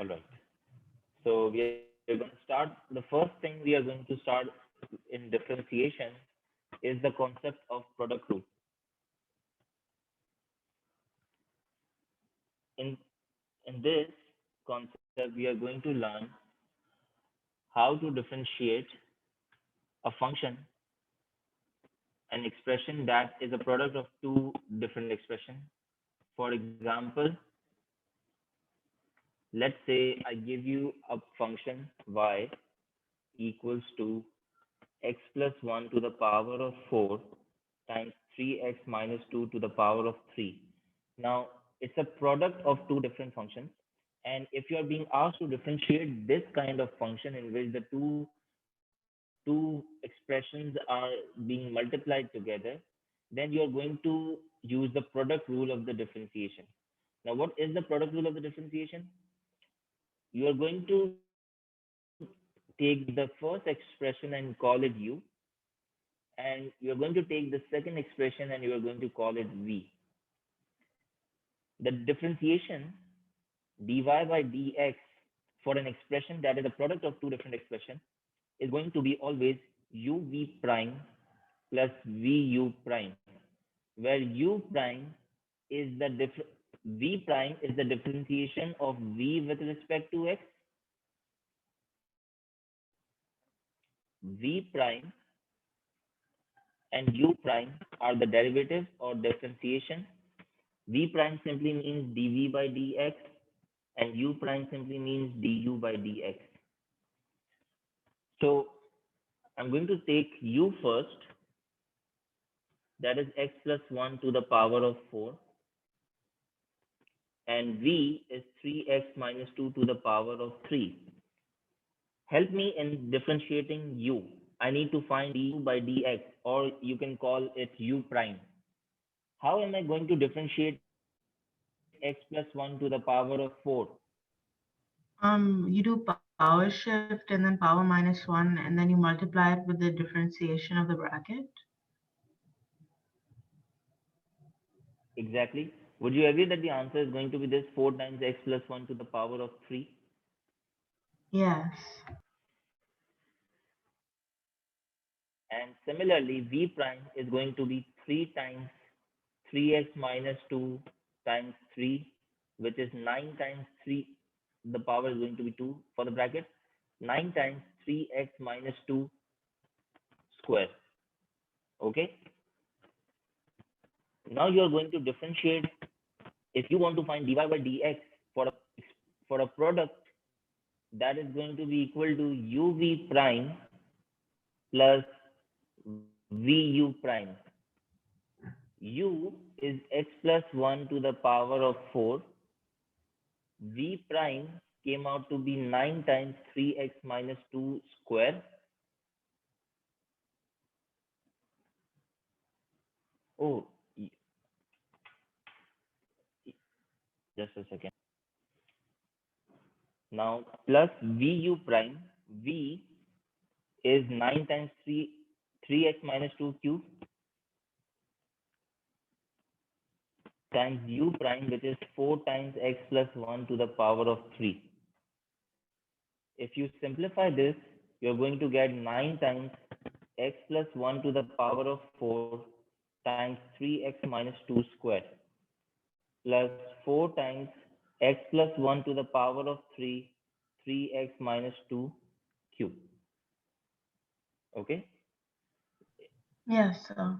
All right. So we are going to start. The first thing we are going to start in differentiation is the concept of product rule. In in this concept, we are going to learn how to differentiate a function, an expression that is a product of two different expressions. For example, let's say I give you a function y equals to x plus 1 to the power of 4 times 3x minus 2 to the power of 3. Now, it's a product of two different functions. And if you are being asked to differentiate this kind of function in which the two expressions are being multiplied together, then you are going to use the product rule of the differentiation. Now, what is the product rule of the differentiation? You are going to take the first expression and call it u, and you are going to take the second expression and you are going to call it v. The differentiation dy by dx for an expression that is a product of two different expressions is going to be always uv prime plus vu prime, where u prime is the v prime is the differentiation of v with respect to x. V prime and u prime are the derivatives or differentiation. V prime simply means dv by dx and u prime simply means du by dx. So I'm going to take u first, that is x plus 1 to the power of 4, and v is 3x minus 2 to the power of 3. Help me in differentiating u. I need to find du by dx, or you can call it u prime. How am I going to differentiate x plus 1 to the power of 4? You do power shift and then power minus 1, and then you multiply it with the differentiation of the bracket. Exactly. Would you agree that the answer is going to be this 4 times x plus 1 to the power of 3? Yes. And similarly, v prime is going to be 3 times 3x minus 2 times 3, which is 9 times 3. The power is going to be 2 for the bracket. 9 times 3x minus 2 square. Okay. Now you are going to differentiate. If you want to find dy by dx for a for a product, that is going to be equal to uv prime plus vu prime. U is x plus 1 to the power of 4. V prime came out to be 9 times 3x minus 2 square. Oh, just a second. Now plus vu prime. V is 9 times 3x minus 2 cube times u prime, which is 4 times x plus 1 to the power of 3. If you simplify this, you're going to get 9 times x plus 1 to the power of 4 times 3x minus 2 square plus 4 times x plus 1 to the power of 3, 3x minus 2 cube. Okay. Yes, sir.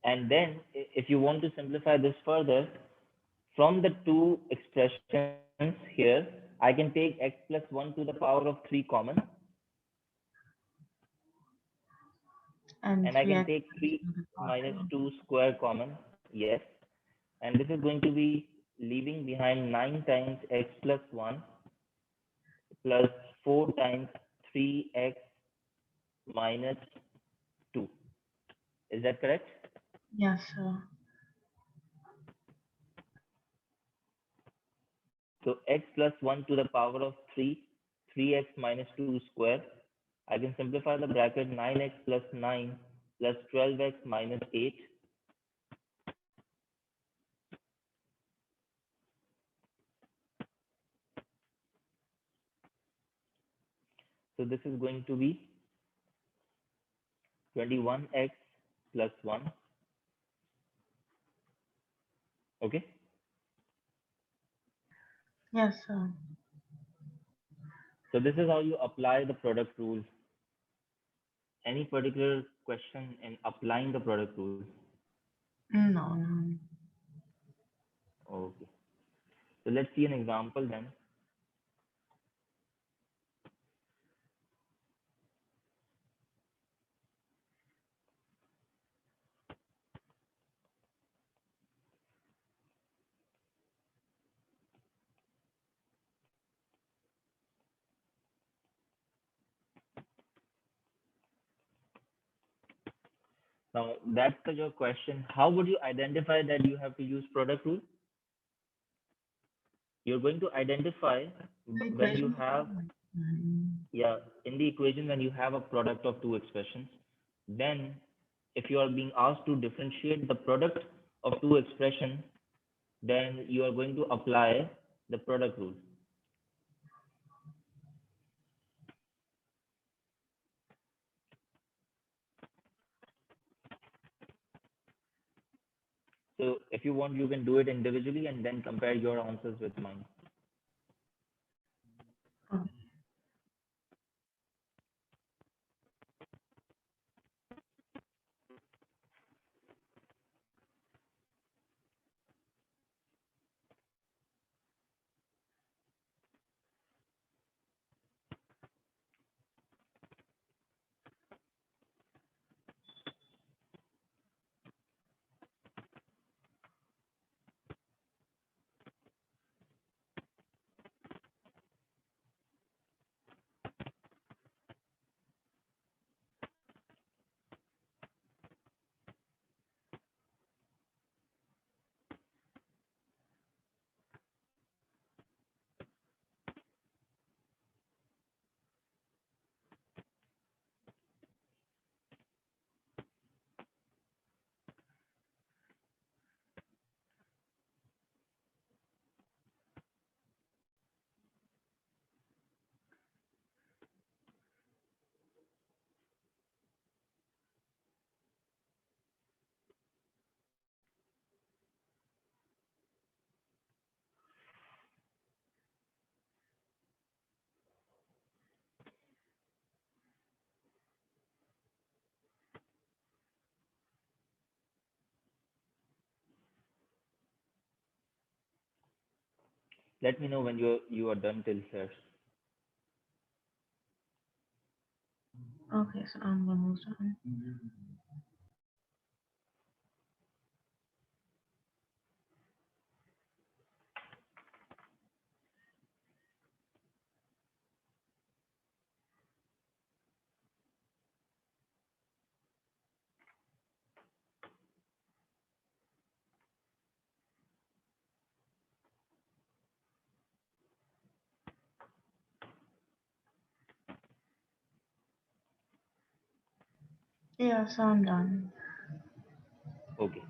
And then if you want to simplify this further, from the two expressions here, I can take x plus 1 to the power of 3 common, and And I can 3x take 3 to the power minus 2. 2 square common. Yes. And this is going to be leaving behind 9 times x plus 1 plus 4 times 3x minus 2. Is that correct? Yes, sir. So x plus 1 to the power of 3, 3x minus 2 square. I can simplify the bracket 9x plus 9 plus 12x minus 8. So this is going to be 21x plus 1. Okay. Yes, sir. So this is how you apply the product rules. Any particular question in applying the product rules? No, no. Okay. So let's see an example then. Now that's your question. How would you identify that you have to use product rule? You're going to identify The when you equation. have, yeah, in the equation when you have a product of two expressions, then if you are being asked to differentiate the product of two expressions, then you are going to apply the product rule. So if you want, you can do it individually and then compare your answers with mine. Oh, Let me know when you are done till here. okay, so I'm almost done. Yeah, so I'm done. Okay.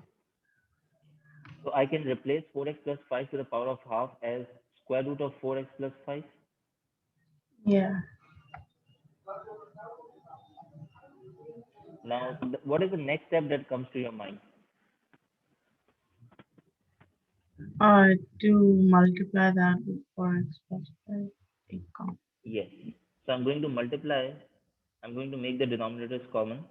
So I can replace 4x plus 5 to the power of half as square root of 4x plus 5. Yeah. Now, what is the next step that comes to your mind? To multiply that with 4x plus 5. Become. Yes. So I'm going to multiply. I'm going to make the denominators common.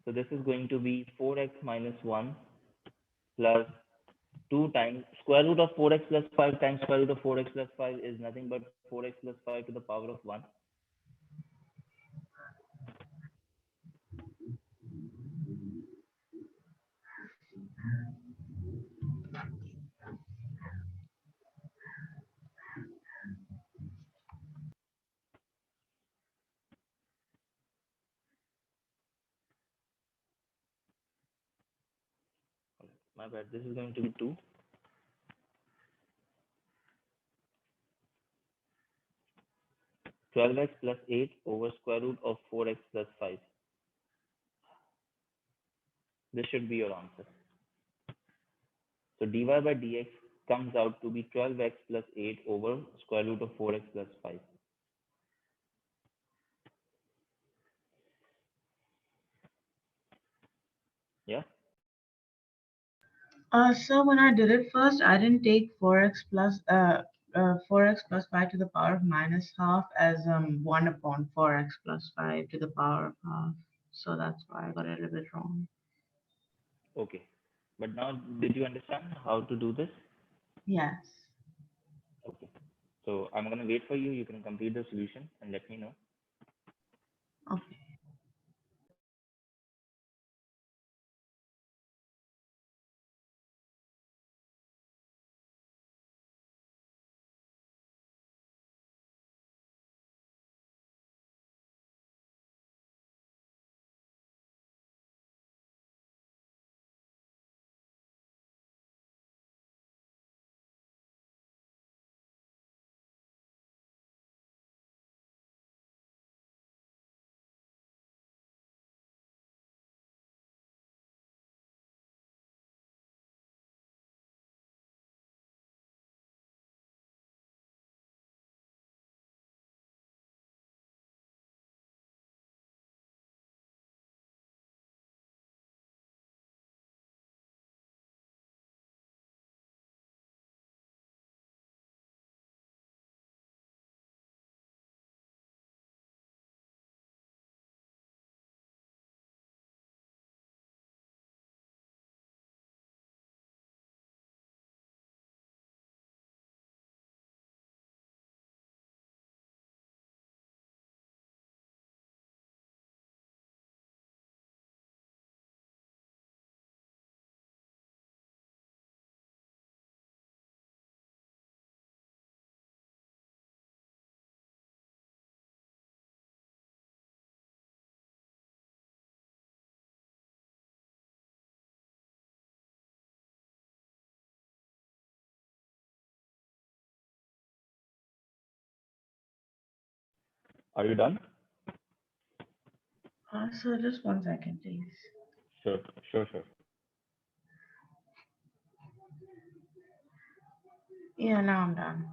So this is going to be 4x minus 1 plus 2 times square root of 4x plus 5 times square root of 4x plus 5 is nothing but 4x plus 5 to the power of 1. My bad. This is going to be 2. 12x plus 8 over square root of 4x plus 5. This should be your answer. So dy by dx comes out to be 12x plus 8 over square root of 4x plus 5. Yeah. So when I did it first, I didn't take 4x plus 5 to the power of minus half as 1 upon 4x plus 5 to the power of half. So that's why I got it a bit wrong. Okay. But now, did you understand how to do this? Yes. Okay. So I'm gonna wait for you. You can complete the solution and let me know. Okay. Are you done? So just 1 second, please. Sure, sure, sure. Yeah, now I'm done.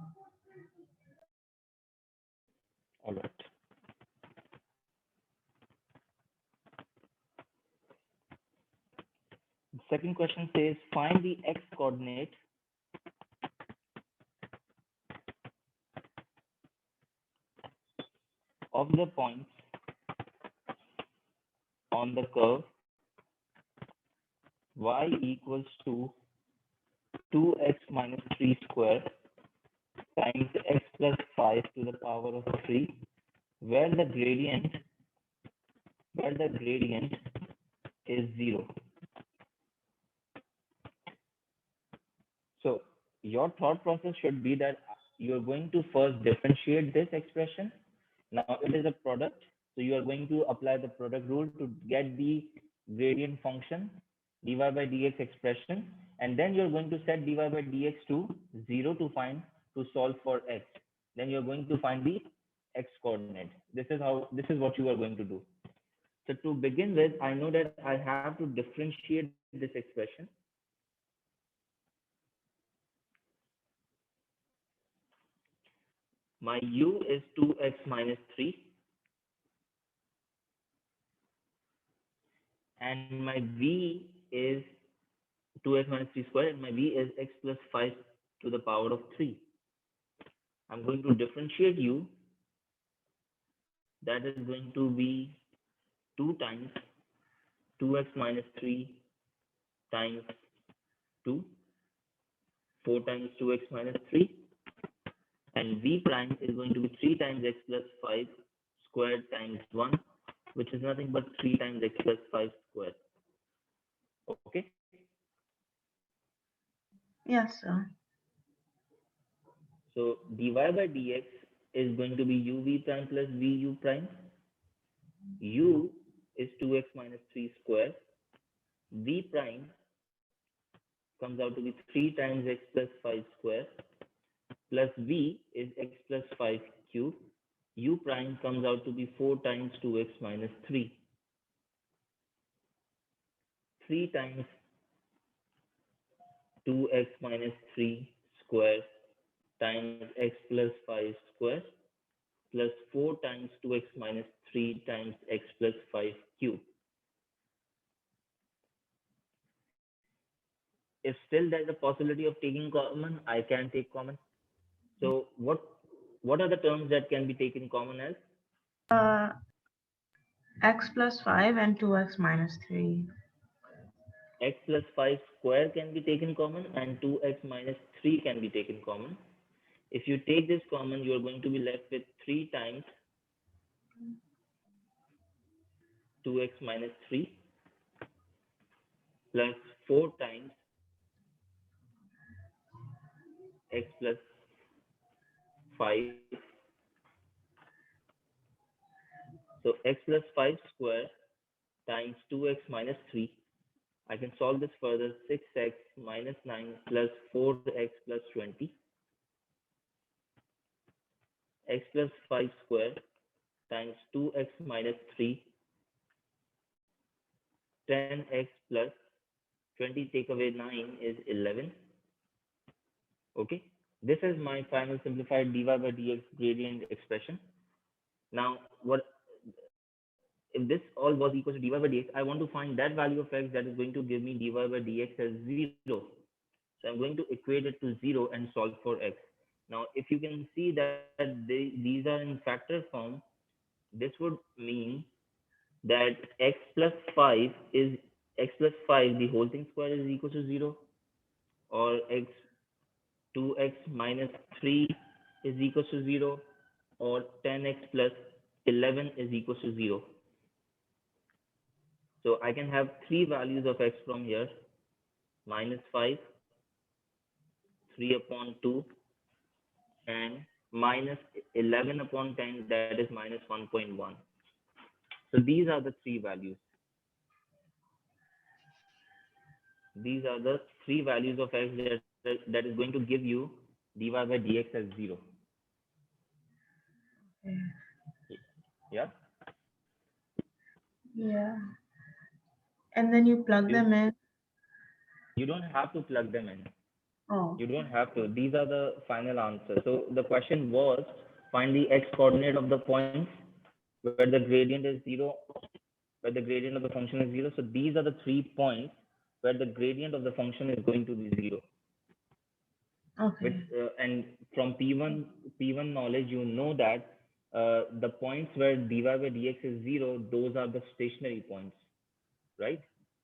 All right. The second question says find the x coordinate of the points on the curve y equals to 2x minus 3 square times x plus 5 to the power of 3 where the gradient where the gradient is 0. So your thought process should be that you're going to first differentiate this expression. Now it is a product, so you are going to apply the product rule to get the gradient function dy by dx expression, and then you're going to set dy by dx to 0 to find to solve for x. Then you're going to find the x coordinate. This is what you are going to do. So to begin with, I know that I have to differentiate this expression. My u is 2x minus 3 and my v is 2x minus 3 square and my v is x plus 5 to the power of 3. I'm going to differentiate u, that is going to be 2 times 2x minus 3 times 2, 4 times 2x minus 3, and v prime is going to be 3 times x plus 5 squared times 1, which is nothing but 3 times x plus 5 squared. Okay, Yes, sir. so dy by dx is going to be uv prime plus vu prime. U is 2x minus 3 square. V prime comes out to be 3 times x plus 5 square plus V is x plus 5 cube. U prime comes out to be 4 times 2x minus 3. 3 times 2x minus 3 square times x plus 5 square plus 4 times 2x minus 3 times x plus 5 cube. if still there's a possibility of taking common, I can take common. So what are the terms that can be taken common as? Uh, x plus 5 and 2x minus 3. X plus 5 square can be taken common and 2x minus 3 can be taken common. If you take this common, you are going to be left with 3 times 2x minus 3 plus 4 times x plus 5. So x plus 5 square times 2x minus 3. I can solve this further. 6x minus 9 plus 4x plus 20. X plus 5 square times 2x minus 3. 10x plus 20 take away 9 is 11. Okay. This is my final simplified dy by dx gradient expression. Now, what if this all was equal to dy by dx? I want to find that value of x that is going to give me dy by dx as 0. So I'm going to equate it to 0 and solve for x. Now, if you can see that these are in factor form, this would mean that x plus 5 is x plus 5, the whole thing square is equal to 0, or x 2x minus 3 is equal to 0, or 10x plus 11 is equal to 0. So I can have three values of x from here: minus 5, 3 upon 2, and minus 11 upon 10, that is minus 1.1. So these are the three values. These are the three values of x that is going to give you dy by dx as 0. Yeah. Yeah. And then you plug You them in. you don't have to plug them in. Oh, You don't have to. These are the final answers. So the question was, find the x coordinate of the points where the gradient is 0, where the gradient of the function is 0. So these are the 3 points where the gradient of the function is going to be 0. Which okay. and from P1 knowledge, you know that the points where dy by dx is 0, those are the stationary points, right?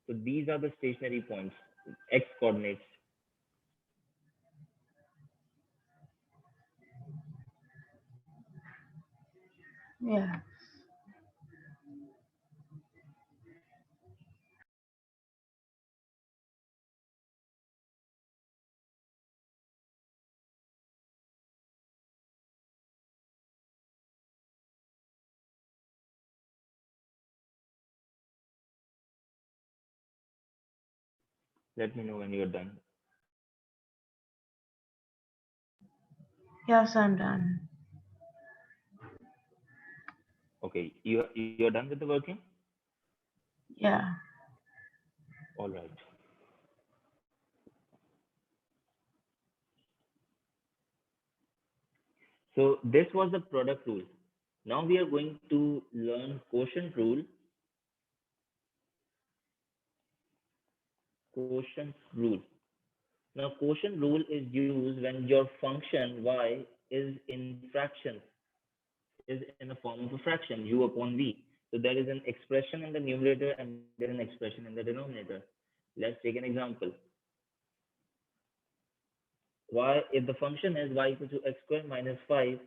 So these are the stationary points, x coordinates. Yeah. Let me know when you're done. Yes, I'm done. Okay, you're done with the working? Yeah. All right. So this was the product rule. Now we are going to learn quotient rule. Quotient rule. Now quotient rule is used when your function y is in fractions, is in the form of a fraction, u upon v. So there is an expression in the numerator and there is an expression in the denominator. Let's take an example. Y, if the function is y equal to x squared minus 5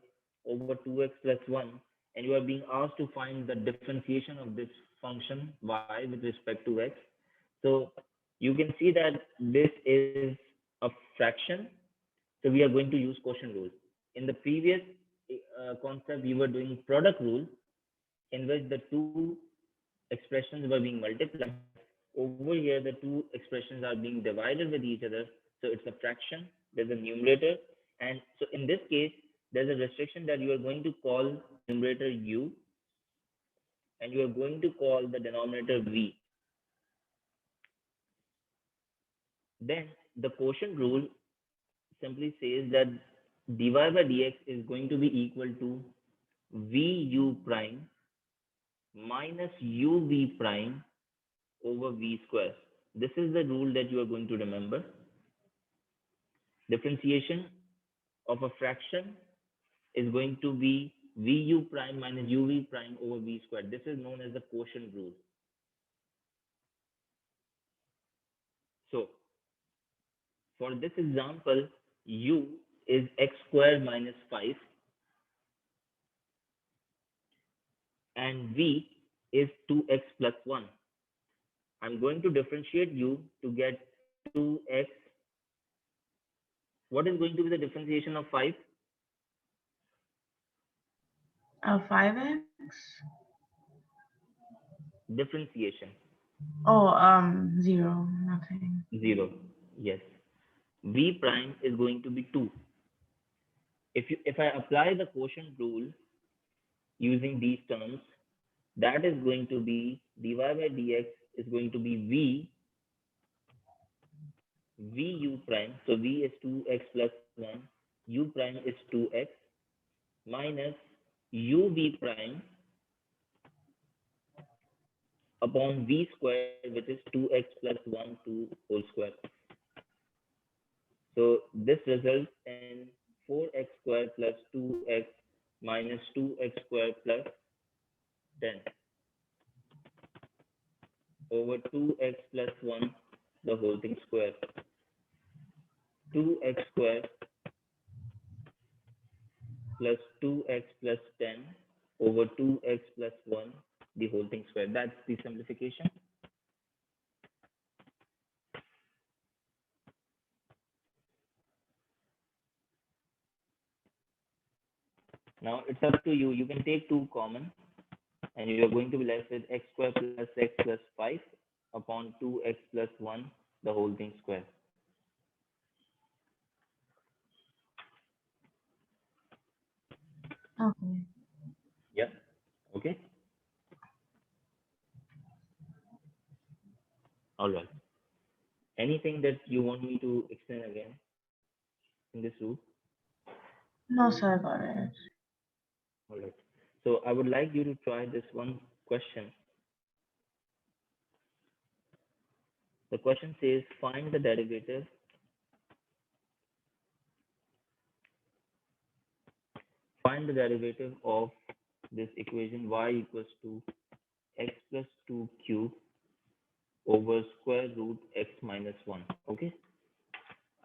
over 2x plus 1, and you are being asked to find the differentiation of this function y with respect to x. So you can see that this is a fraction. So we are going to use quotient rule. In the previous concept, we were doing product rule, in which the two expressions were being multiplied. Over here, the two expressions are being divided with each other. So it's a fraction. There's a numerator. And so in this case, there's a restriction that you are going to call the numerator u and you are going to call the denominator v. Then the quotient rule simply says that dy by dx is going to be equal to vu prime minus uv prime over v square. This is the rule that you are going to remember. Differentiation of a fraction is going to be vu prime minus uv prime over v squared. This is known as the quotient rule. So for this example, u is x squared minus 5 and v is 2x plus 1. I'm going to differentiate u to get 2x. What is going to be the differentiation of 5? 5x? Differentiation. Oh, 0, nothing. 0. Yes. V prime is going to be 2. If I apply the quotient rule using these terms, that is going to be dy by dx is going to be vu prime. So v is 2x plus 1. U prime is 2x minus uv prime upon v square, which is 2x plus 1 2 whole square. So this results in 4x squared plus 2x minus 2x squared plus 10 over 2x plus 1 the whole thing square. 2x squared plus 2x plus 10 over 2x plus 1 the whole thing square. That's the simplification. Now it's up to you. You can take 2 common and you are going to be left with x squared plus x plus 5 upon 2x plus 1 the whole thing square. Okay. Yeah. Okay. All right. Anything that you want me to explain again in this rule? No, sir, got it. All right. So I would like you to try this one question. The question says find the derivative of this equation y equals to x plus 2 cube over square root x minus 1. Okay.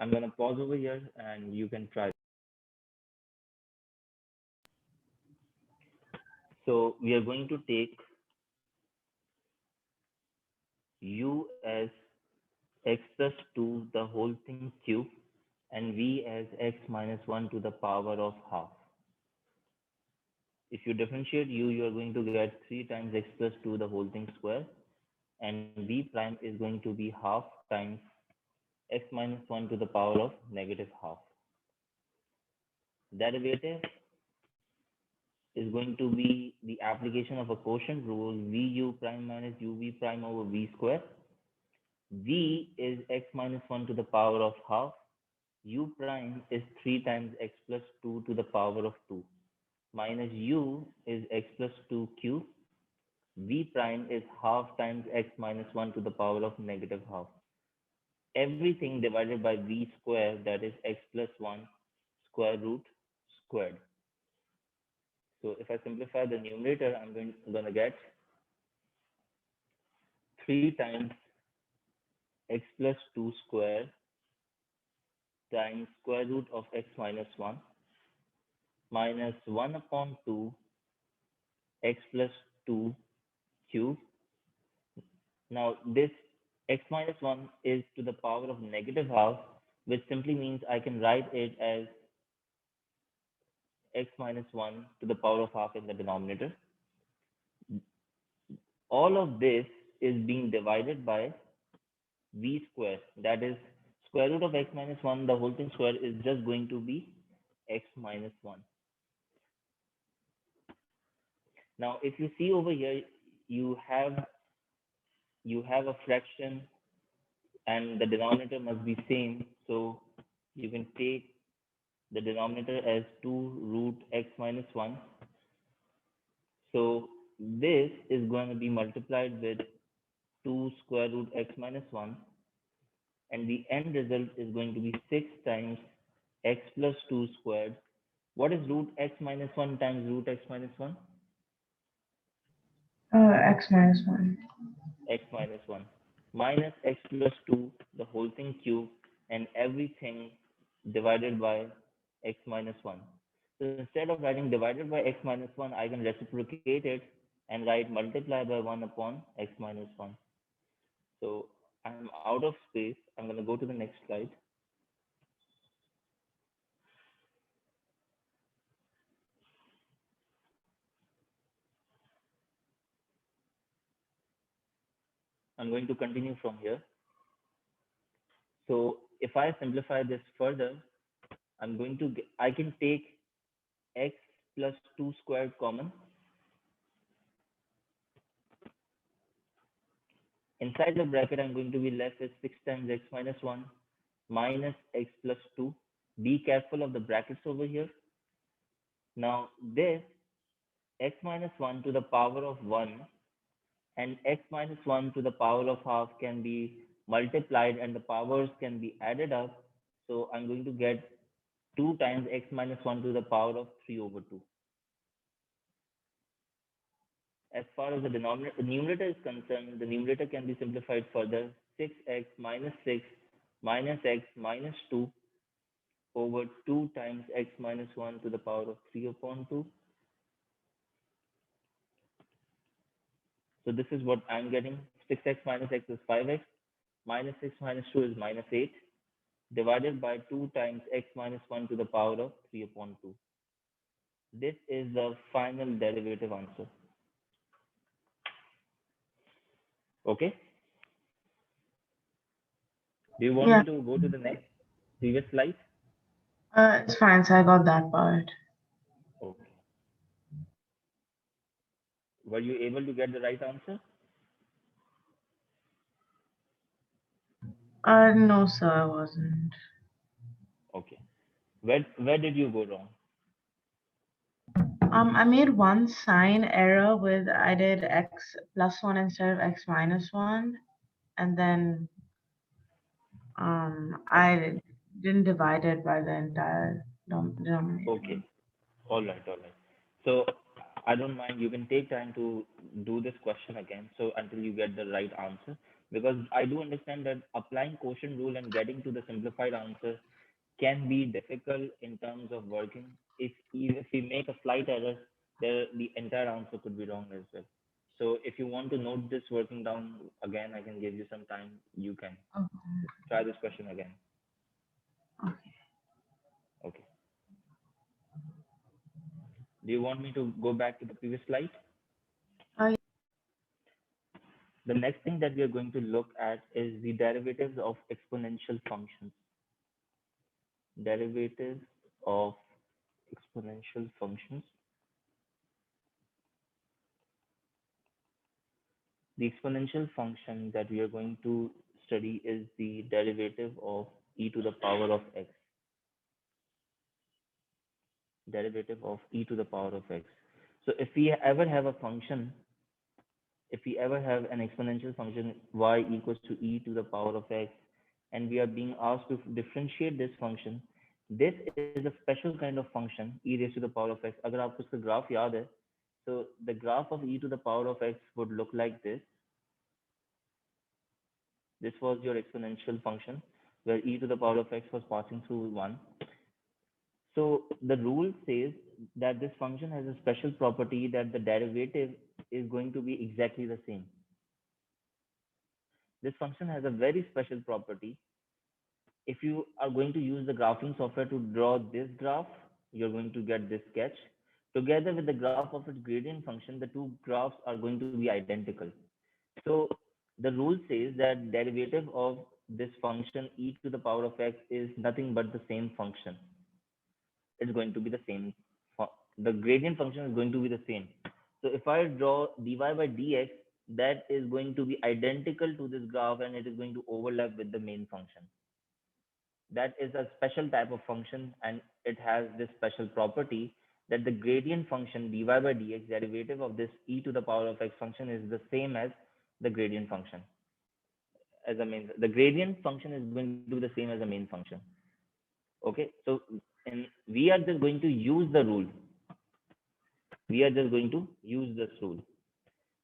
I'm going to pause over here and you can try. So we are going to take u as x plus 2 the whole thing cube and v as x minus 1 to the power of half. If you differentiate u, you are going to get 3 times x plus 2 the whole thing square and v prime is going to be half times x minus 1 to the power of negative half. Derivative is going to be the application of a quotient rule vu prime minus uv prime over v square. V is x minus 1 to the power of half. U prime is 3 times x plus 2 to the power of 2 minus u is x plus 2 cube. V prime is half times x minus 1 to the power of negative half. Everything divided by v square, that is x plus 1 square root squared. So if I simplify the numerator, I'm going to get 3 times x plus 2 square times square root of x minus 1 minus 1 upon 2 x plus 2 cube. Now this x minus 1 is to the power of negative half, which simply means I can write it as x minus 1 to the power of half in the denominator. All of this is being divided by v square, that is square root of x minus 1 the whole thing square is just going to be x minus 1. Now if you see over here, you have you have a fraction and the denominator must be same, so you can take the denominator as 2 root x minus 1. So this is going to be multiplied with 2 square root x minus 1 and the end result is going to be 6 times x plus 2 squared. What is root x minus 1 times root x minus 1? X minus 1. X minus 1 minus x plus 2, the whole thing cube, and everything divided by x minus 1. So instead of writing divided by x minus 1, I can reciprocate it and write multiply by 1 upon x minus 1. So I'm out of space. I'm going to go to the next slide. I'm going to continue from here. So if I simplify this further, I can take x plus 2 squared common. Inside the bracket, I'm going to be left with 6 times x minus 1 minus x plus 2. Be careful of the brackets over here. Now, this x minus 1 to the power of 1 and x minus 1 to the power of half can be multiplied and the powers can be added up. So I'm going to get 2 times x minus 1 to the power of 3 over 2. As far as the numerator is concerned, the numerator can be simplified further. 6x minus 6 minus x minus 2 over 2 times x minus 1 to the power of 3 upon 2. So this is what I'm getting. 6x minus x is 5x, minus 6 minus 2 is minus 8, divided by 2 times x minus 1 to the power of 3 upon 2. This is the final derivative answer. Okay? Do you want Yeah, me to go to the next previous slide? it's fine. So I got that part. Okay. Were you able to get the right answer? No, sir, I wasn't. Okay. Where did you go wrong? I made one sign error with I did x plus 1 instead of x minus 1, and then I didn't divide it by the entire Okay. denominator. All right, all right. So I don't mind. You can take time to do this question again. So until you get the right answer, because I do understand that applying quotient rule and getting to the simplified answer can be difficult in terms of working. If we make a slight error, the entire answer could be wrong as well. So if you want to note this working down again, I can give you some time. You can Oh, try this question again. okay. Okay. Do you want me to go back to the previous slide? Oh, The next thing that we are going to look at is the derivatives of exponential functions. Derivatives of exponential functions. The exponential function that we are going to study is the derivative of e to the power of x. Derivative of e to the power of x. So if we ever have an exponential function y equals to e to the power of x, and we are being asked to differentiate this function, this is a special kind of function e raised to the power of x. अगर आपको इसका graph याद है, so the graph of e to the power of x would look like this. This was your exponential function where e to the power of x was passing through 1. So the rule says that this function has a special property that the derivative is going to be exactly the same. This function has a very special property. If you are going to use the graphing software to draw this graph, you're going to get this sketch. Together with the graph of its gradient function, the two graphs are going to be identical. So the rule says that derivative of this function e to the power of x is nothing but the same function. It's going to be the same. The gradient function is going to be the same. So if I draw dy by dx, that is going to be identical to this graph and it is going to overlap with the main function. That is a special type of function and it has this special property that the gradient function dy by dx derivative of this e to the power of x function is the same as the gradient function the gradient function is going to be the same as the main function. Okay, so and we are just going to use the rule. We are just going to use this rule.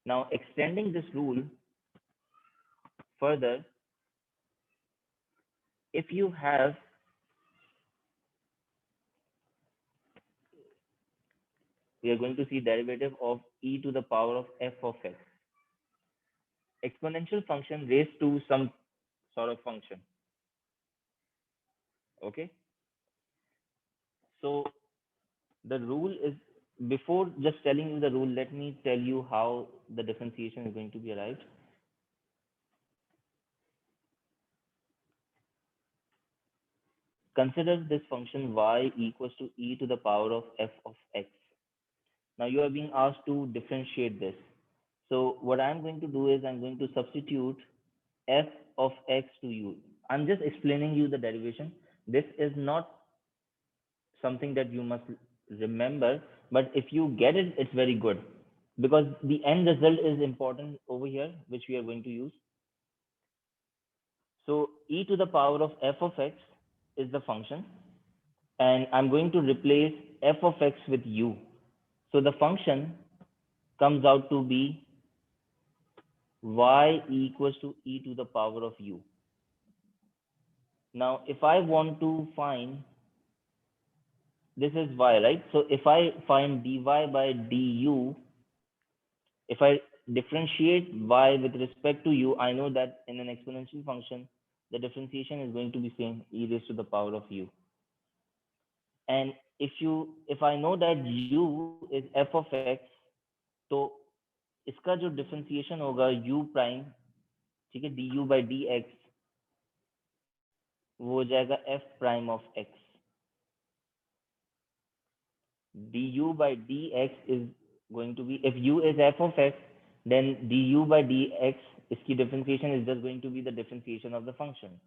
Now, extending this rule further, if you have, we are going to see derivative of e to the power of f of x. Exponential function raised to some sort of function. Okay, so the rule is, before just telling you the rule, let me tell you how the differentiation is going to be arrived. Consider this function y equals to e to the power of f of x. Now you are being asked to differentiate this. So what I'm going to do is I'm going to substitute f of x to u. I'm just explaining you the derivation. This is not something that you must remember, but if you get it, it's very good because the end result is important over here, which we are going to use. So e to the power of f of x is the function, and I'm going to replace f of x with u. So the function comes out to be y equals to e to the power of u. Now, if I want to find, this is y, right? So if I find dy by du, if I differentiate y with respect to u, I know that in an exponential function, the differentiation is going to be same, e raised to the power of u. And if I know that u is f of x, तो इसका जो differentiation होगा u prime, ठीक है, du by dx, वो हो जाएगा f prime of x. Du by dx is going to be, if u is f of x, then du by dx, इसकी differentiation is just going to be the differentiation of the function.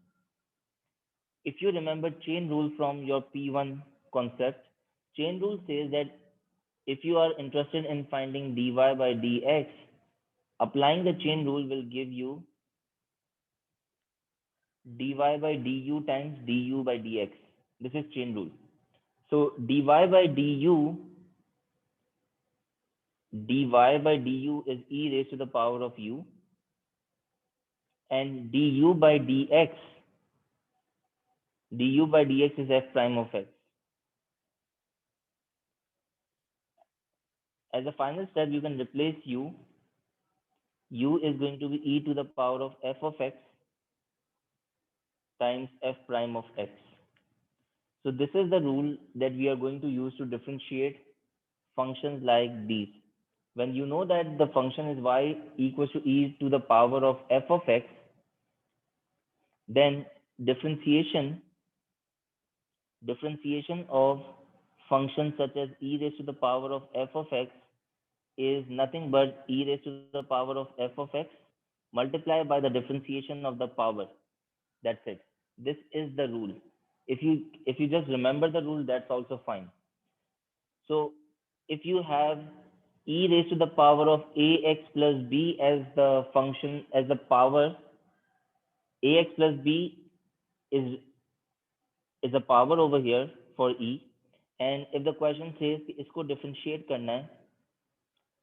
If you remember chain rule from your P1 concept, chain rule says that if you are interested in finding dy by dx, applying the chain rule will give you dy by du times du by dx. This is chain rule. So dy by du is e raised to the power of u, and du by dx is f prime of x. As a final step, you can replace u. U is going to be e to the power of f of x times f prime of x. So this is the rule that we are going to use to differentiate functions like these. When you know that the function is y equals to e to the power of f of x, then differentiation differentiation of functions such as e raised to the power of f of x is nothing but e raised to the power of f of x multiplied by the differentiation of the power. That's it. This is the rule. If you just remember the rule, that's also fine. So if you have e raised to the power of ax plus b as the function, as the power, ax plus b is is a power over here for e, and if the question says कि इसको differentiate करना है,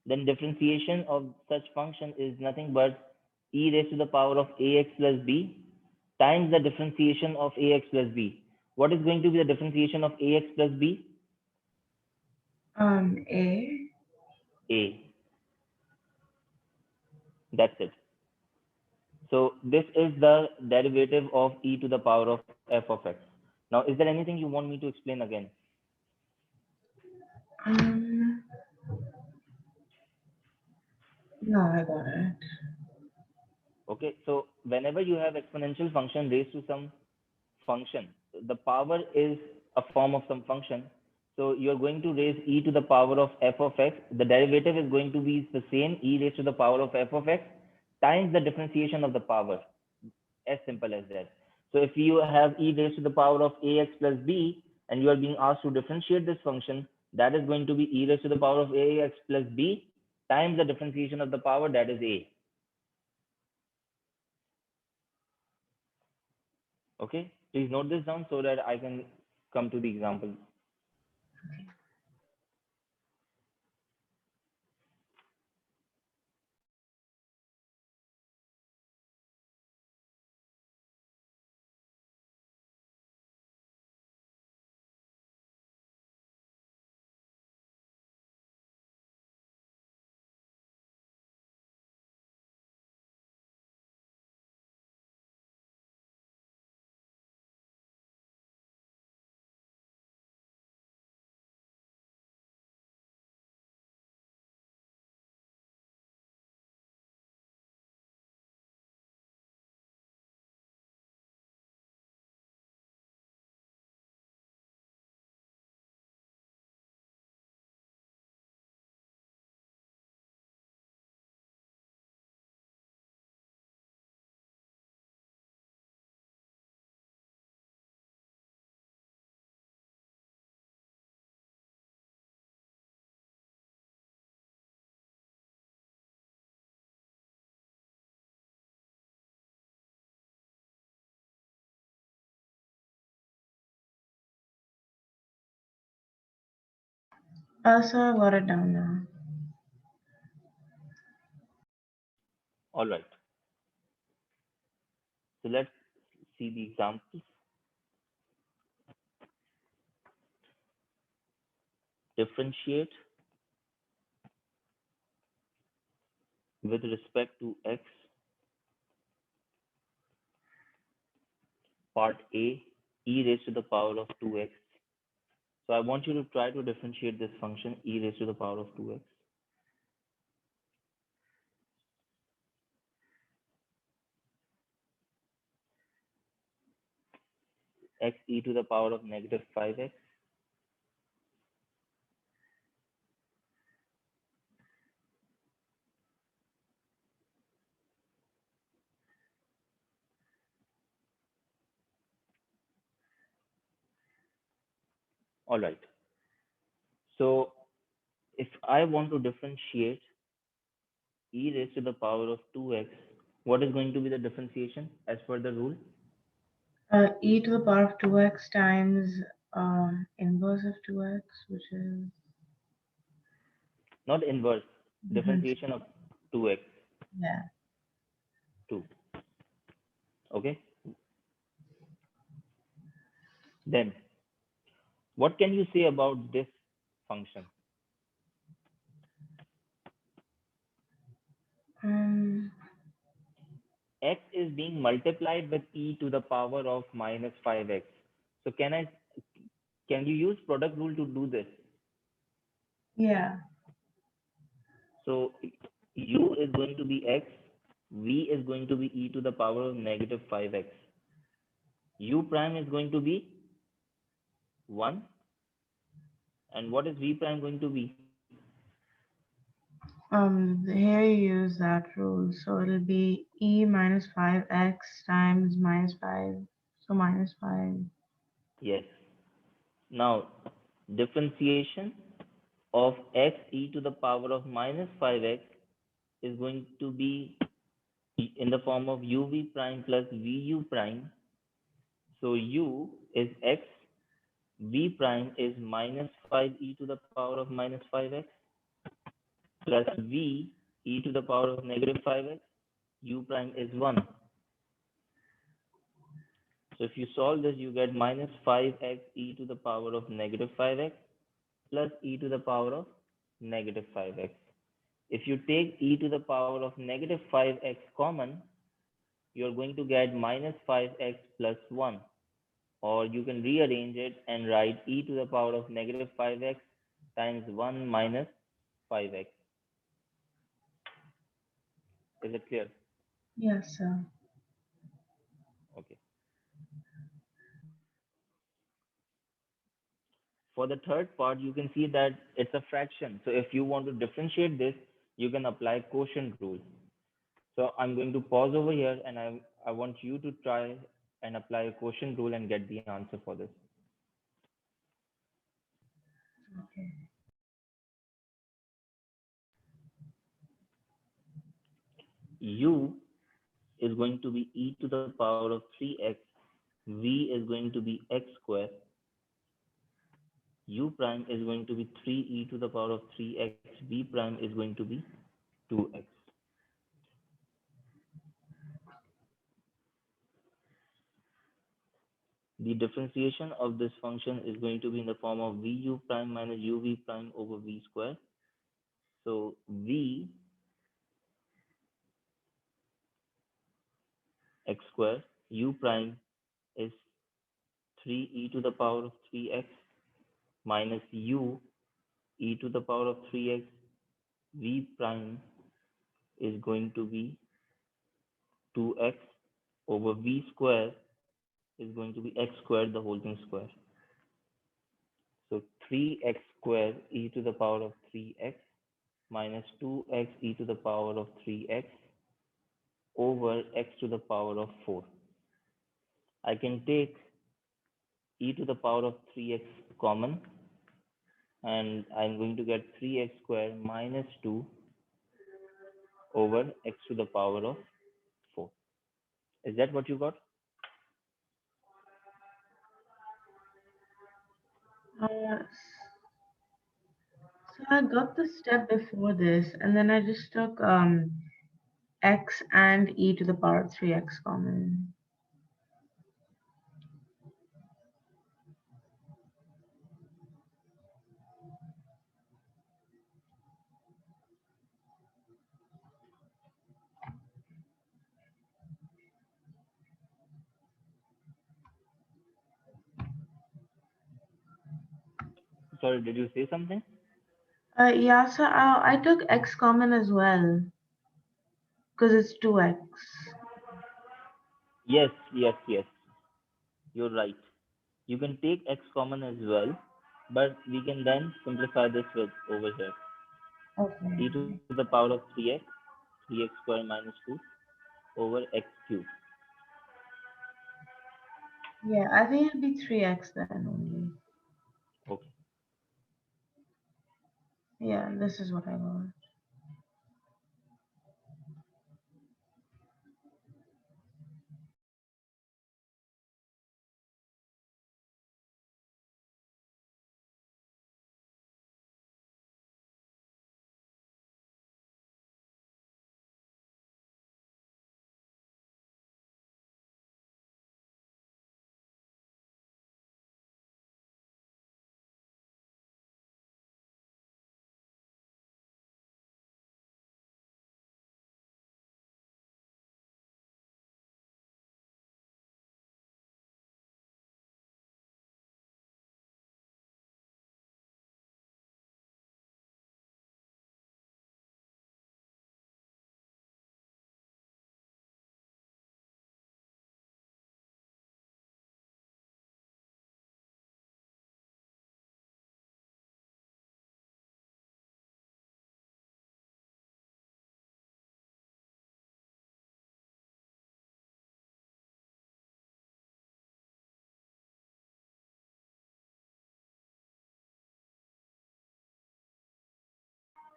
then differentiation of such function is nothing but e raised to the power of ax plus b times the differentiation of ax plus b. What is going to be the differentiation of ax plus b? A. A. That's it. So this is the derivative of e to the power of f of x. Now, is there anything you want me to explain again? Um, no, I got it. Okay, so whenever you have exponential function raised to some function, the power is a form of some function. So you're going to raise e to the power of f of x. The derivative is going to be the same, e raised to the power of f of x times the differentiation of the power. As simple as that. So if you have e raised to the power of ax plus b and you are being asked to differentiate this function, that is going to be e raised to the power of ax plus b times the differentiation of the power, that is a. Okay, please note this down so that I can come to the example. So I got it down now. All right. So let's see the examples. Differentiate with respect to x, part A, e raised to the power of 2x. So I want you to try to differentiate this function e raised to the power of 2x. X e to the power of negative 5x. All right. So if I want to differentiate e raised to the power of 2x, what is going to be the differentiation as per the rule? E to the power of 2x times inverse of 2x, which is Not inverse, difference. differentiation of 2x, Yeah. 2. Okay. Then what can you say about this function? Um, X is being multiplied with e to the power of minus 5x. So can you use product rule to do this? yeah. So u is going to be x, v is going to be e to the power of negative 5x. U prime is going to be 1, and what is v prime going to be? Here you use that rule, so it'll be e minus 5x times minus 5, so minus 5. Yes. Now, differentiation of x e to the power of minus 5x is going to be in the form of uv prime plus vu prime. So u is x, v prime is minus 5 e to the power of minus 5x plus v e to the power of negative 5x. U prime is 1. So if you solve this, you get minus 5x e to the power of negative 5x plus e to the power of negative 5x. If you take e to the power of negative 5x common, you're going to get minus 5x plus 1. Or you can rearrange it and write e to the power of negative 5x times 1 minus 5x. Is it clear? Yes, sir. Okay. For the third part, you can see that it's a fraction. So if you want to differentiate this, you can apply quotient rule. So I'm going to pause over here and I want you to try and apply a quotient rule and get the answer for this. Okay. U is going to be e to the power of 3x. V is going to be x square. u prime is going to be 3e to the power of 3x, v prime is going to be 2x. The differentiation of this function is going to be in the form of vu prime minus uv prime over v square. So v x square u prime is 3e to the power of 3x minus u e to the power of 3x. V prime is going to be 2x over v square is going to be x squared, the whole thing square. So 3x square e to the power of 3x minus 2x e to the power of 3x over x to the power of 4. I can take e to the power of 3x common, and I'm going to get 3x square minus 2 over x to the power of 4. Is that what you got? Uh, so I got the step before this, and then I just took x and e to the power of 3x common. Sorry, did you say something? Yeah, so I took x common as well because it's 2x. Yes, yes, yes. You're right. You can take x common as well, but we can then simplify this with over here. Okay. E to the power of 3x, 3x square minus 2 over x cubed. Yeah, I think it'll be 3x then only. Okay. Yeah, this is what I got.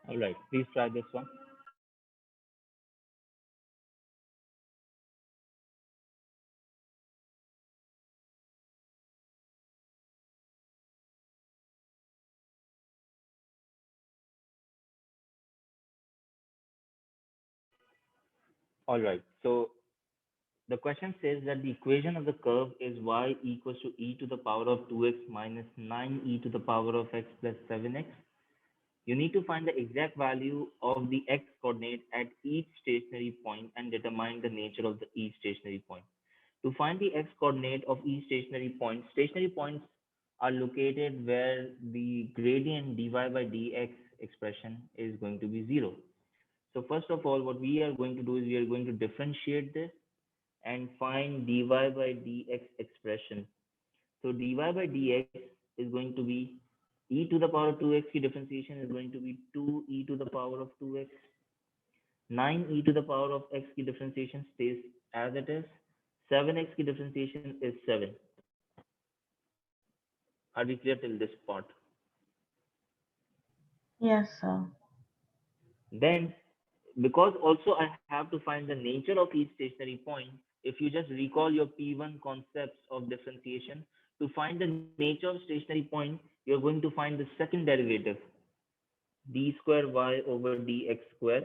All right. Please try this one. All right. So the question says that the equation of the curve is y equals to e to the power of 2x minus 9e to the power of x plus 7x. You need to find the exact value of the x coordinate at each stationary point and determine the nature of the each stationary point. To find the x coordinate of each stationary points are located where the gradient dy by dx expression is going to be 0. So first of all, what we are going to do is we are going to differentiate this and find dy by dx expression. So dy by dx is going to be e to the power of 2x की differentiation is going to be 2e to the power of 2x. 9e to the power of x की differentiation stays as it is. 7x की differentiation is 7. Are we clear till this part? Yes, sir. Then, because also I have to find the nature of each stationary point, if you just recall your P1 concepts of differentiation, to find the nature of stationary point, you're going to find the second derivative, d square y over dx square.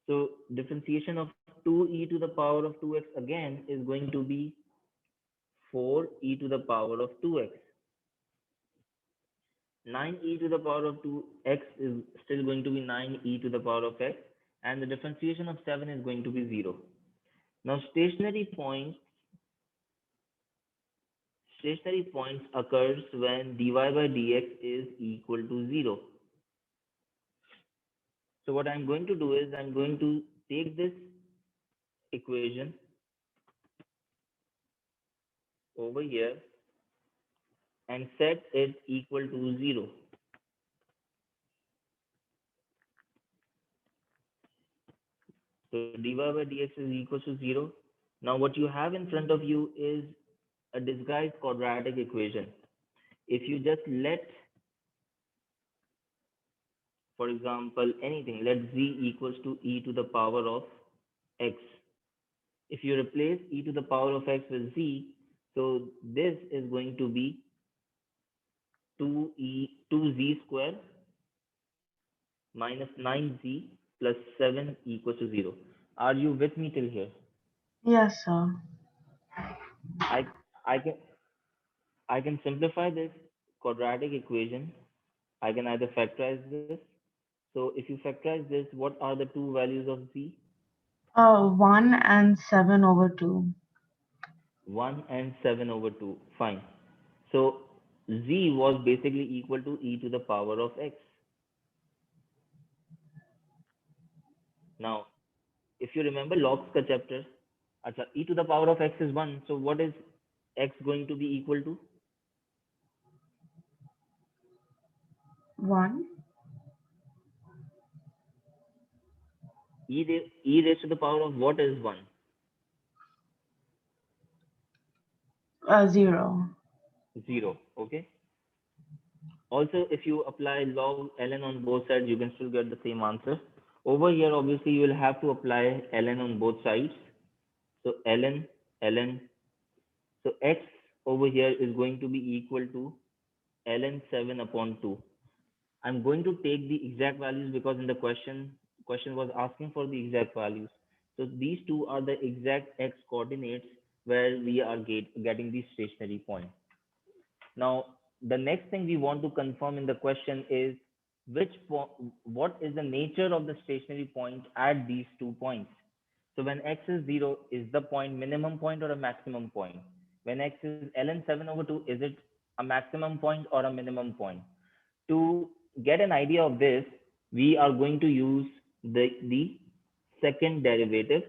So differentiation of 2e to the power of 2x again is going to be 4e to the power of 2x. 9e to the power of 2x is still going to be 9e to the power of x, and the differentiation of 7 is going to be 0. Now stationary points occurs when dy by dx is equal to 0. So what I'm going to do is I'm going to take this equation over here and set it equal to 0. So dy by dx is equal to 0. Now what you have in front of you is a disguised quadratic equation. If you just let, for example, anything, let z equals to e to the power of x. If you replace e to the power of x with z, so this is going to be 2z square minus 9z plus 7 equals to 0. Are you with me till here? Yes, sir. I I can I can simplify this quadratic equation. I can either factorize this. So if you factorize this, what are the two values of z? 1 and 7 over 2. 1 and 7 over 2. Fine. So z was basically equal to e to the power of x. Now, if you remember logs ka chapter, acha, e to the power of x is 1. So what is x going to be equal to? 1? E raised to the power of what is 1? 0. 0. Okay. Also, if you apply log ln on both sides, you can still get the same answer. Over here, obviously, you will have to apply ln on both sides. So ln, so x over here is going to be equal to ln 7 upon 2. I'm going to take the exact values because in the question was asking for the exact values. So these two are the exact x coordinates where we are getting the stationary point. Now, the next thing we want to confirm in the question is what is the nature of the stationary point at these 2 points. So when x is 0, is the point minimum point or a maximum point? When x is ln 7 over 2, is it a maximum point or a minimum point? To get an idea of this, we are going to use the second derivative,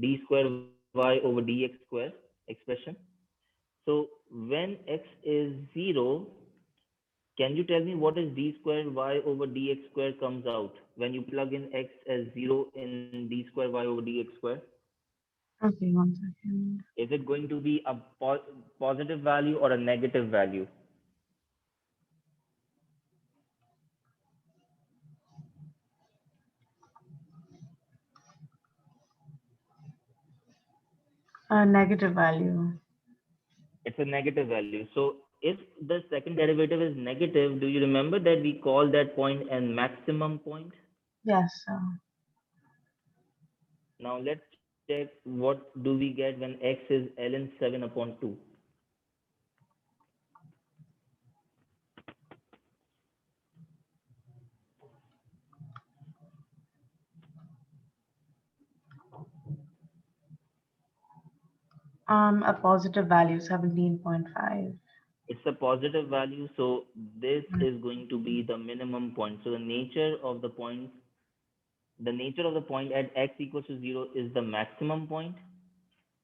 d square y over dx square expression. So when x is 0, can you tell me what is d square y over dx square comes out when you plug in x as 0 in d square y over dx square? Okay, 1 second. Is it going to be a positive value or a negative value? Negative value. It's a negative value. So if the second derivative is negative, do you remember that we call that point a maximum point? Yes, sir. Now let's check what do we get when x is ln 7 upon 2. A positive value, 17.5. It's a positive value, so this is going to be the minimum point. So the nature of the point at x equals to 0 is the maximum point,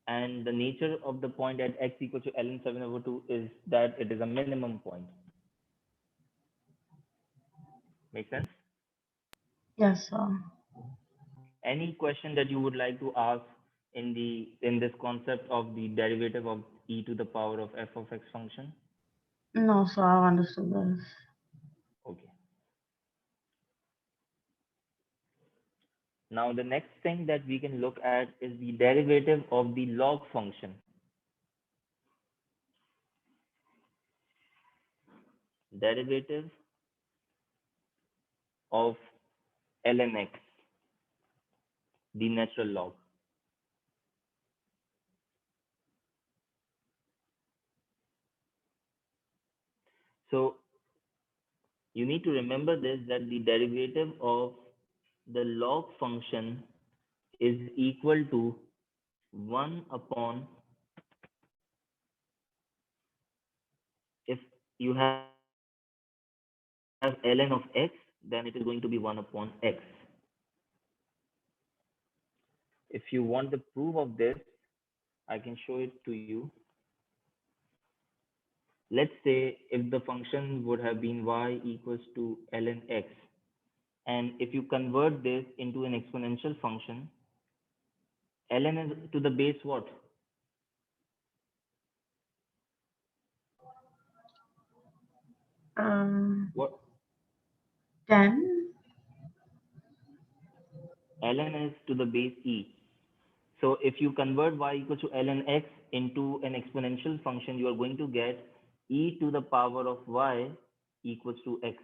and the nature of the point at x equals to ln 7 over 2 is that it is a minimum point. Make sense? Yes, sir. Any question that you would like to ask in this concept of the derivative of e to the power of f of x function? No, sir, I've understood this. Okay. Now the next thing that we can look at is the derivative of the log function. derivative of ln x, the natural log. So you need to remember this, that the derivative of the log function is equal to 1 upon, if you have ln of x, then it is going to be 1 upon x. If you want the proof of this, I can show it to you. Let's say if the function would have been y equals to ln x, and if you convert this into an exponential function, ln is to the base what? Um, What? 10. Ln is to the base e. So if you convert y equals to ln x into an exponential function, you are going to get e to the power of y equals to x.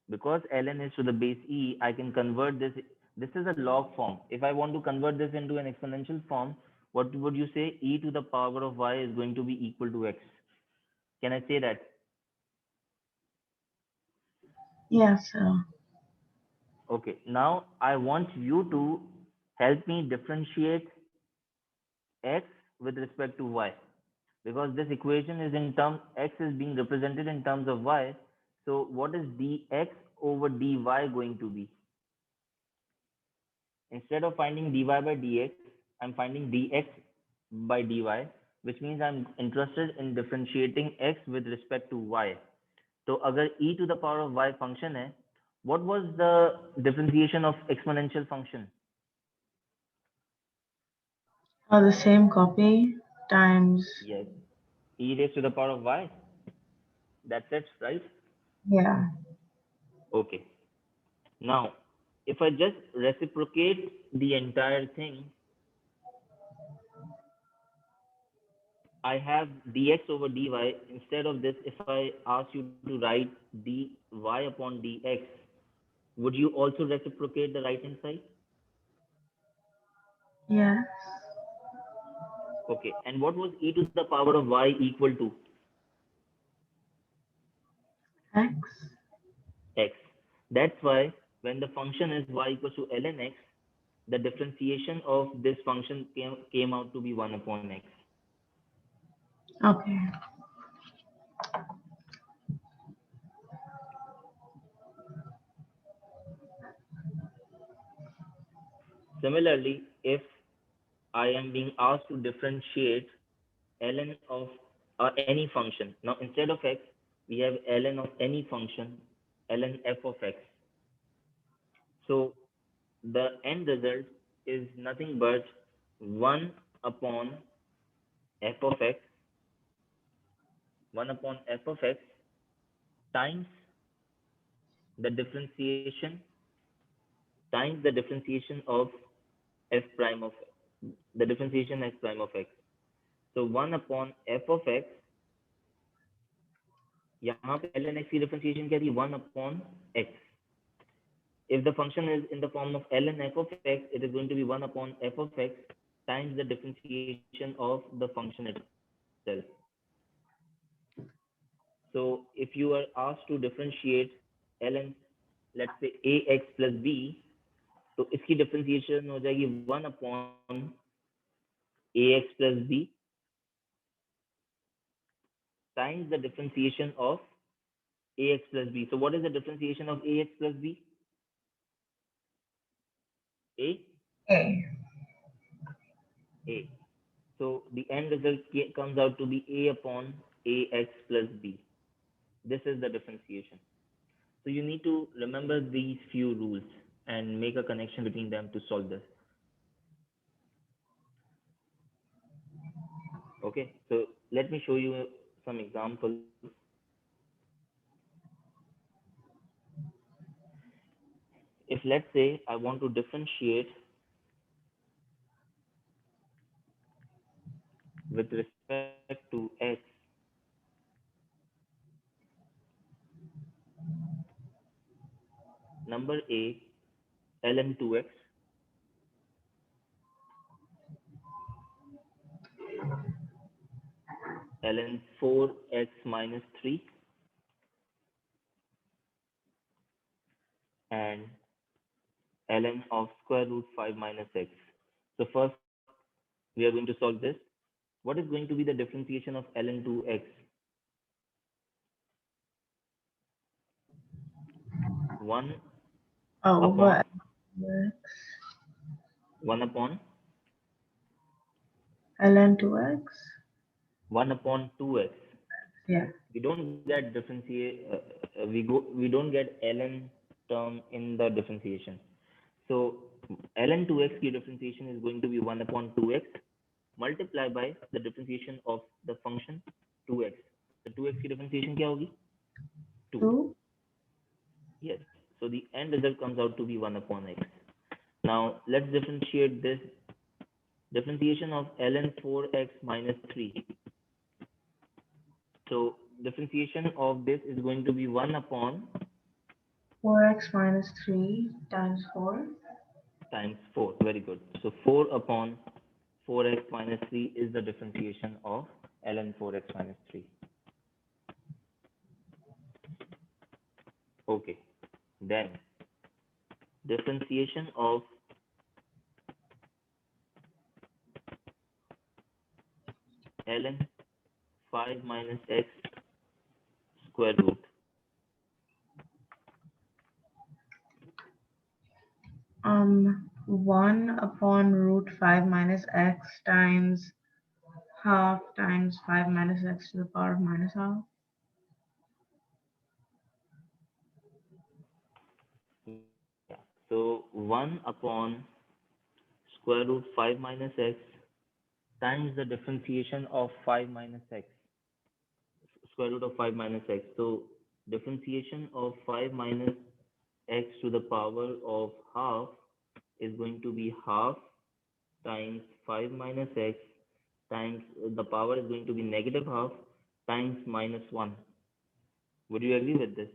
Because ln is to the base e, I can convert this. This is a log form. If I want to convert this into an exponential form, what would you say? E to the power of y is going to be equal to x. Can I say that? Yes, sir. Okay. Now I want you to help me differentiate x with respect to y, because this equation is in terms, x is being represented in terms of y. So what is dx over dy going to be? Instead of finding dy by dx, I'm finding dx by dy, which means I'm interested in differentiating x with respect to y. तो अगर e to the power of y function है, what was the differentiation of exponential function? The same copy times. Yes, e raised to the power of y. That's it, right? Yeah. Okay. Now, if I just reciprocate the entire thing, I have dx over dy. Instead of this, if I ask you to write dy upon dx, would you also reciprocate the right hand side? Yes. Okay. And what was e to the power of y equal to? X. X. That's why when the function is y equals to ln x, the differentiation of this function came out to be 1 upon x. Okay. Similarly, if I am being asked to differentiate ln of any function. Now, instead of x, we have ln of any function, ln f of x. So, the end result is nothing but 1 upon f of x, 1 upon f of x times the differentiation of f prime of the differentiation f prime of x. So 1 upon f of x, यहाँ पे ln x की differentiation क्या थी? 1 upon x. If the function is in the form of ln f of x, it is going to be 1 upon f of x times the differentiation of the function itself. So if you are asked to differentiate ln, let's say ax plus b, तो इसकी differentiation हो जाएगी 1 upon ax plus b times the differentiation of ax plus b. So what is the differentiation of ax plus b? A, A. a. So the end result comes out to be a upon ax plus b. This is the differentiation. So you need to remember these few rules and make a connection between them to solve this. Okay, so let me show you some examples. If let's say I want to differentiate with respect to x, number A, ln 2x, ln 4x minus 3, and ln of square root 5 minus x. So first, we are going to solve this. What is going to be the differentiation of ln 2x? 1 Over upon x 1 upon ln 2x. 1 upon 2x. Yeah. We don't get differentiate. We don't get ln term in the differentiation. So ln 2x की differentiation is going to be 1 upon 2x multiplied by the differentiation of the function 2x. So 2x की differentiation क्या होगी? 2. 2. Yes. So the end result comes out to be 1 upon x. Now let's differentiate this differentiation of ln 4x minus 3. So differentiation of this is going to be 1 upon 4x minus 3 times 4. times 4. Very good. So 4 upon 4x minus 3 is the differentiation of ln 4x minus 3. Okay. Then differentiation of ln 5 minus x square root. 1 upon root 5 minus x times half times 5 minus x to the power of minus half. Yeah. So 1 upon square root 5 minus x times the differentiation of 5 minus x, square root of 5 minus x. So differentiation of 5 minus x to the power of half is going to be half times 5 minus x times the power is going to be negative half times minus 1. Would you agree with this?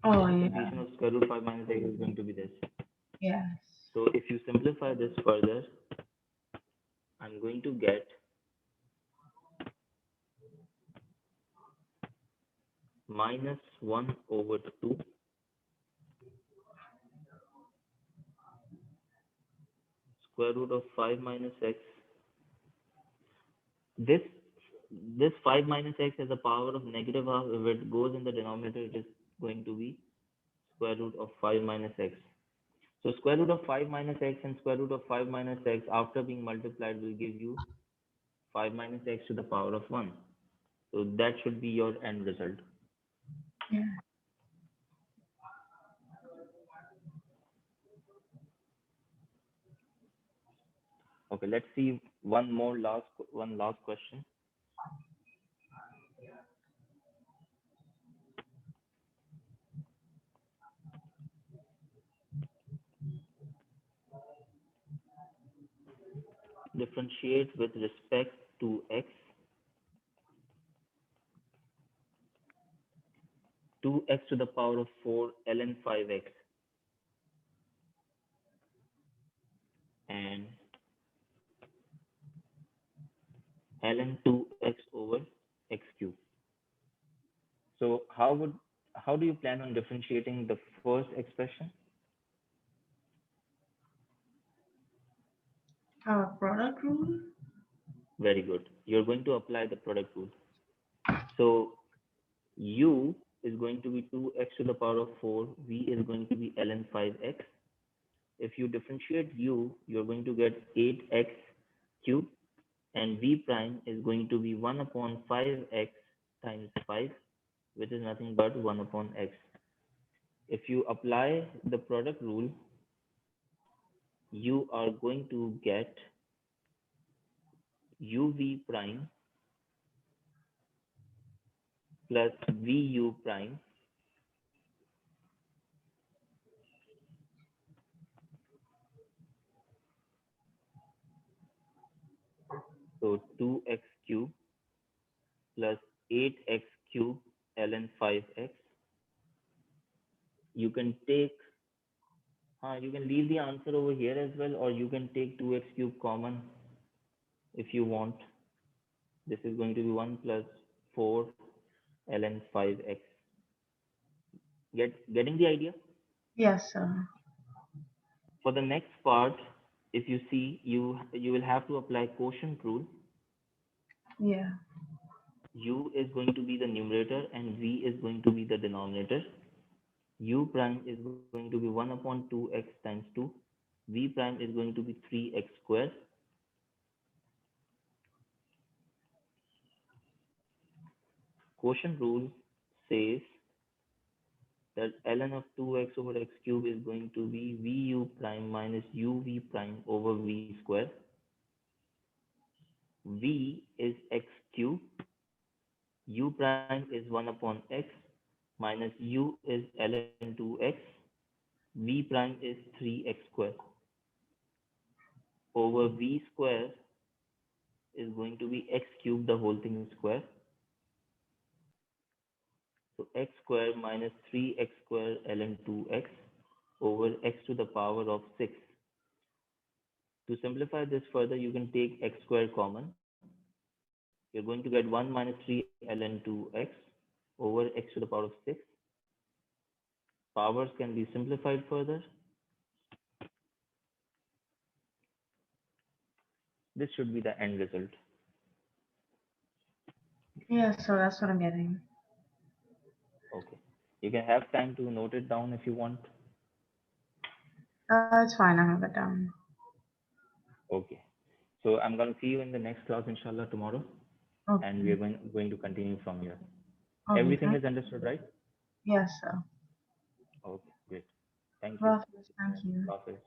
The Oh, yeah. differentiation of square root 5 minus x is going to be this. Yes. So if you simplify this further, I'm going to get minus 1 over 2 square root of 5 minus x. This this 5 minus x has a power of negative half. If it goes in the denominator, it is going to be square root of 5 minus x. So square root of 5 minus x and square root of 5 minus x after being multiplied will give you 5 minus x to the power of 1. So that should be your end result. Yeah. Okay, let's see one last question. Differentiate with respect to x 2x to the power of 4 ln 5x and ln 2x over x cube. So how do you plan on differentiating the first expression? Product rule. Very good. You're going to apply the product rule. So u is going to be 2x to the power of 4. V is going to be ln 5x. If you differentiate u, you're going to get 8x cube, and v prime is going to be 1 upon 5x times 5, which is nothing but 1 upon x. If you apply the product rule, you are going to get uv prime plus vu prime, so 2x cube plus 8x cube ln 5x. You can take You can leave the answer over here as well, or you can take 2x cube common if you want. This is going to be 1 plus 4 ln 5x. Getting the idea? Yes, sir. For the next part, if you see, you will have to apply quotient rule. Yeah. U is going to be the numerator and v is going to be the denominator. U prime is going to be 1 upon 2x times 2. V prime is going to be 3x squared. Quotient rule says that ln of 2x over x cube is going to be vu prime minus uv prime over v square. V is x cube, u prime is 1 upon x minus u is ln 2x, v prime is 3x square over v square is going to be x cube, the whole thing square. So x square minus 3x square ln 2x over x to the power of 6. To simplify this further, you can take x square common. You're going to get 1 minus 3 ln 2x over x to the power of 6. Powers can be simplified further. This should be the end result. Yeah, so that's what I'm getting. Okay. You can have time to note it down if you want. It's fine. I have it down. Okay. So I'm going to see you in the next class, inshallah, tomorrow. And we Okay. are going to continue from here. Okay, Everything thank is understood, right? Yes, sir. Okay, great. Thank you. Well, thank you. Allah Hafiz.